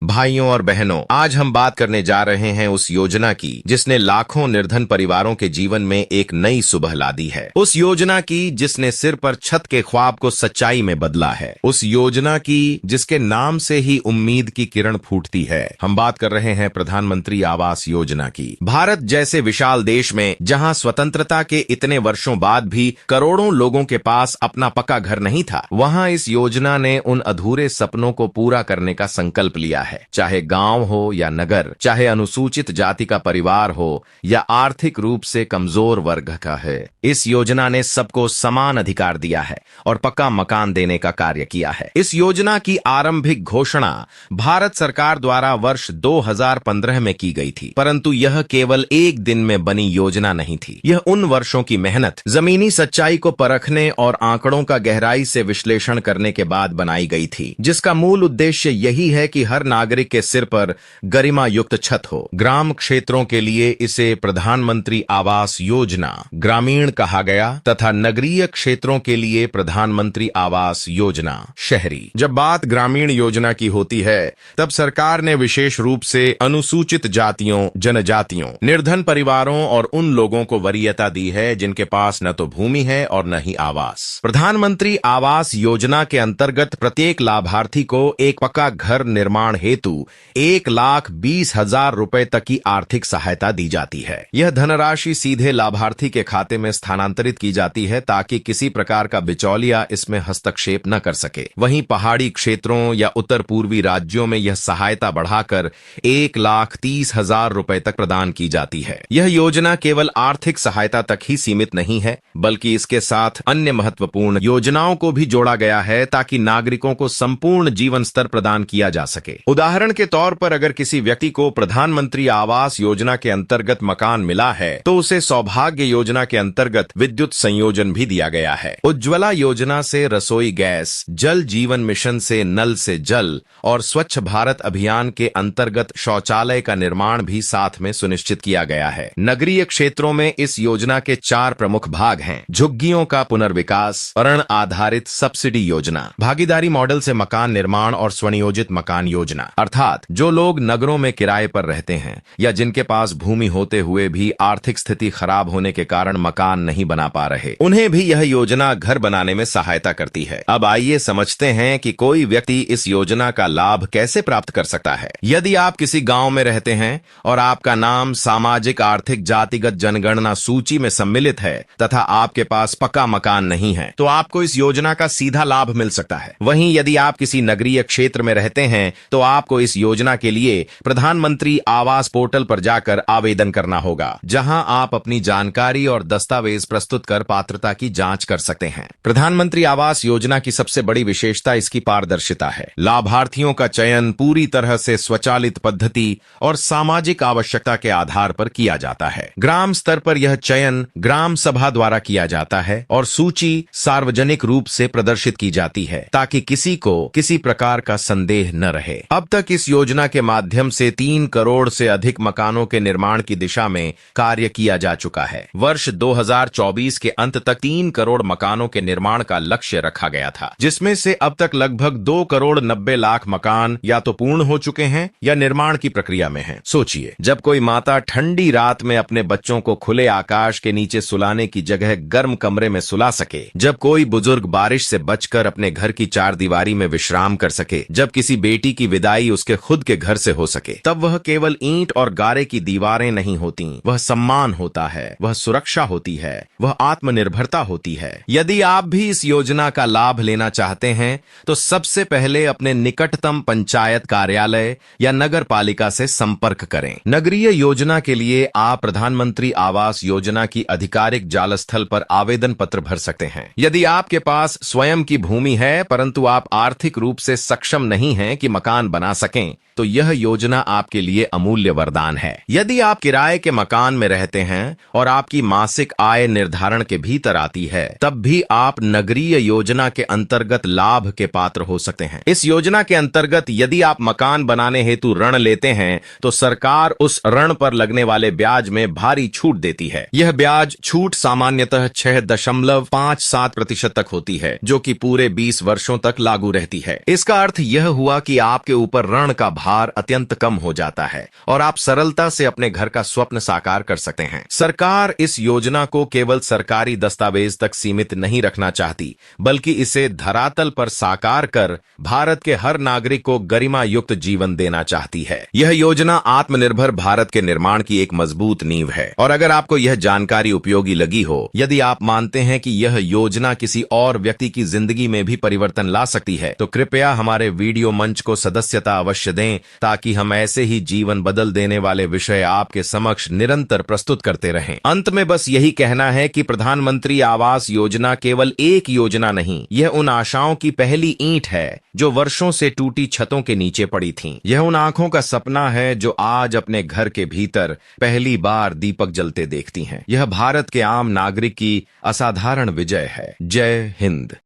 भाइयों और बहनों, आज हम बात करने जा रहे हैं उस योजना की जिसने लाखों निर्धन परिवारों के जीवन में एक नई सुबह ला दी है। उस योजना की जिसने सिर पर छत के ख्वाब को सच्चाई में बदला है। उस योजना की जिसके नाम से ही उम्मीद की किरण फूटती है। हम बात कर रहे हैं प्रधानमंत्री आवास योजना की। भारत जैसे विशाल देश में जहां स्वतंत्रता के इतने वर्षों बाद भी करोड़ों लोगों के पास अपना पक्का घर नहीं था, वहां इस योजना ने उन अधूरे सपनों को पूरा करने का संकल्प लिया है। चाहे गांव हो या नगर, चाहे अनुसूचित जाति का परिवार हो या आर्थिक रूप से कमजोर वर्ग का है, इस योजना ने सबको समान अधिकार दिया है और पक्का मकान देने का कार्य किया है। इस योजना की आरंभिक घोषणा भारत सरकार द्वारा वर्ष 2015 में की गई थी, परंतु यह केवल एक दिन में बनी योजना नहीं थी। यह उन वर्षों की मेहनत, जमीनी सच्चाई को परखने और आंकड़ों का गहराई से विश्लेषण करने के बाद बनाई गई थी, जिसका मूल उद्देश्य यही है कि हर नागरिक के सिर पर गरिमा युक्त छत हो। ग्राम क्षेत्रों के लिए इसे प्रधानमंत्री आवास योजना ग्रामीण कहा गया तथा नगरीय क्षेत्रों के लिए प्रधानमंत्री आवास योजना शहरी। जब बात ग्रामीण योजना की होती है, तब सरकार ने विशेष रूप से अनुसूचित जातियों, जनजातियों, निर्धन परिवारों और उन लोगों को वरीयता दी है जिनके पास न तो भूमि है और न ही आवास। प्रधानमंत्री आवास योजना के अंतर्गत प्रत्येक लाभार्थी को एक पक्का घर निर्माण हेतु 1,20,000 रुपए तक की आर्थिक सहायता दी जाती है। यह धनराशि सीधे लाभार्थी के खाते में स्थानांतरित की जाती है ताकि किसी प्रकार का बिचौलिया इसमें हस्तक्षेप न कर सके। वहीं पहाड़ी क्षेत्रों या उत्तर पूर्वी राज्यों में यह सहायता बढ़ाकर 1,30,000 रुपए तक प्रदान की जाती है। यह योजना केवल आर्थिक सहायता तक ही सीमित नहीं है, बल्कि इसके साथ अन्य महत्वपूर्ण योजनाओं को भी जोड़ा गया है ताकि नागरिकों को संपूर्ण जीवन स्तर प्रदान किया जा सके। उदाहरण के तौर पर अगर किसी व्यक्ति को प्रधानमंत्री आवास योजना के अंतर्गत मकान मिला है, तो उसे सौभाग्य योजना के अंतर्गत विद्युत संयोजन भी दिया गया है। उज्ज्वला योजना से रसोई गैस, जल जीवन मिशन से नल से जल और स्वच्छ भारत अभियान के अंतर्गत शौचालय का निर्माण भी साथ में सुनिश्चित किया गया है। नगरीय क्षेत्रों में इस योजना के 4 प्रमुख भाग हैं। झुग्गियों का पुनर्विकास, ऋण आधारित सब्सिडी योजना, भागीदारी मॉडल से मकान निर्माण और स्वनियोजित मकान योजना, अर्थात जो लोग नगरों में किराए पर रहते हैं या जिनके पास भूमि होते हुए भी आर्थिक स्थिति खराब होने के कारण मकान नहीं बना पा रहे, उन्हें भी यह योजना घर बनाने में सहायता करती है। अब आइए समझते हैं कि कोई व्यक्ति इस योजना का लाभ कैसे प्राप्त कर सकता है। यदि आप किसी गांव में रहते हैं और आपका नाम सामाजिक आर्थिक जातिगत जनगणना सूची में सम्मिलित है तथा आपके पास पक्का मकान नहीं है, तो आपको इस योजना का सीधा लाभ मिल सकता है। वहीं यदि आप किसी नगरीय क्षेत्र में रहते हैं तो आपको इस योजना के लिए प्रधानमंत्री आवास पोर्टल पर जाकर आवेदन करना होगा, जहां आप अपनी जानकारी और दस्तावेज प्रस्तुत कर पात्रता की जांच कर सकते हैं। प्रधानमंत्री आवास योजना की सबसे बड़ी विशेषता इसकी पारदर्शिता है। लाभार्थियों का चयन पूरी तरह से स्वचालित पद्धति और सामाजिक आवश्यकता के आधार पर किया जाता है। ग्राम स्तर पर यह चयन ग्राम सभा द्वारा किया जाता है और सूची सार्वजनिक रूप से प्रदर्शित की जाती है ताकि किसी को किसी प्रकार का संदेह न रहे। अब तक इस योजना के माध्यम से 3 करोड़ से अधिक मकानों के निर्माण की दिशा में कार्य किया जा चुका है। वर्ष 2024 के अंत तक 3 करोड़ मकानों के निर्माण का लक्ष्य रखा गया था, जिसमें से अब तक लगभग 2 करोड़ 90 लाख मकान या तो पूर्ण हो चुके हैं या निर्माण की प्रक्रिया में हैं। सोचिए, जब कोई माता ठंडी रात में अपने बच्चों को खुले आकाश के नीचे सुलाने की जगह गर्म कमरे में सुला सके, जब कोई बुजुर्ग बारिश से बचकर अपने घर की चारदीवारी में विश्राम कर सके, जब किसी बेटी की विदाई उसके खुद के घर से हो सके, तब वह केवल ईंट और गारे की दीवारें नहीं होती, वह सम्मान होता है, वह सुरक्षा होती है, वह आत्मनिर्भरता होती है। यदि आप भी इस योजना का लाभ लेना चाहते हैं तो सबसे पहले अपने निकटतम पंचायत कार्यालय या नगर पालिका से संपर्क करें। नगरीय योजना के लिए आप प्रधानमंत्री आवास योजना की आधिकारिक जालस्थल पर आवेदन पत्र भर सकते हैं। यदि आपके पास स्वयं की भूमि है परंतु आप आर्थिक रूप से सक्षम नहीं हैं कि मकान बना सकें, तो यह योजना आपके लिए अमूल्य वरदान है। यदि आप किराए के मकान में रहते हैं और आपकी मासिक आय निर्धारण के भीतर आती है, तब भी आप नगरीय योजना के अंतर्गत लाभ के पात्र हो सकते हैं। इस योजना के अंतर्गत यदि आप मकान बनाने हेतु ऋण लेते हैं तो सरकार उस ऋण पर लगने वाले ब्याज में भारी छूट देती है। यह ब्याज छूट सामान्यतः 6.57% तक होती है, जो कि पूरे 20 वर्षों तक लागू रहती है। इसका अर्थ यह हुआ कि आपके ऊपर ऋण का भार अत्यंत कम हो जाता है और आप सरलता से अपने घर का स्वप्न साकार कर सकते हैं। सरकार इस योजना को केवल सरकारी दस्तावेज तक सीमित नहीं रखना चाहती, बल्कि इसे धरातल पर साकार कर भारत के हर नागरिक को गरिमा युक्त जीवन देना चाहती है। यह योजना आत्मनिर्भर भारत के निर्माण की एक मजबूत नींव है। और अगर आपको यह जानकारी उपयोगी लगी हो, यदि आप मानते हैं कि यह योजना किसी और व्यक्ति की जिंदगी में भी परिवर्तन ला सकती है, तो कृपया हमारे वीडियो मंच को सदस्यता अवश्य दें, ताकि हम ऐसे ही जीवन बदल देने वाले विषय आपके समक्ष निरंतर प्रस्तुत करते रहें। अंत में बस यही कहना है कि प्रधानमंत्री आवास योजना केवल एक योजना नहीं, यह उन आशाओं की पहली ईंट है जो वर्षों से टूटी छतों के नीचे पड़ी थीं। यह उन आंखों का सपना है जो आज अपने घर के भीतर पहली बार दीपक जलते देखती हैं। यह भारत के आम नागरिक की असाधारण विजय है। जय हिंद।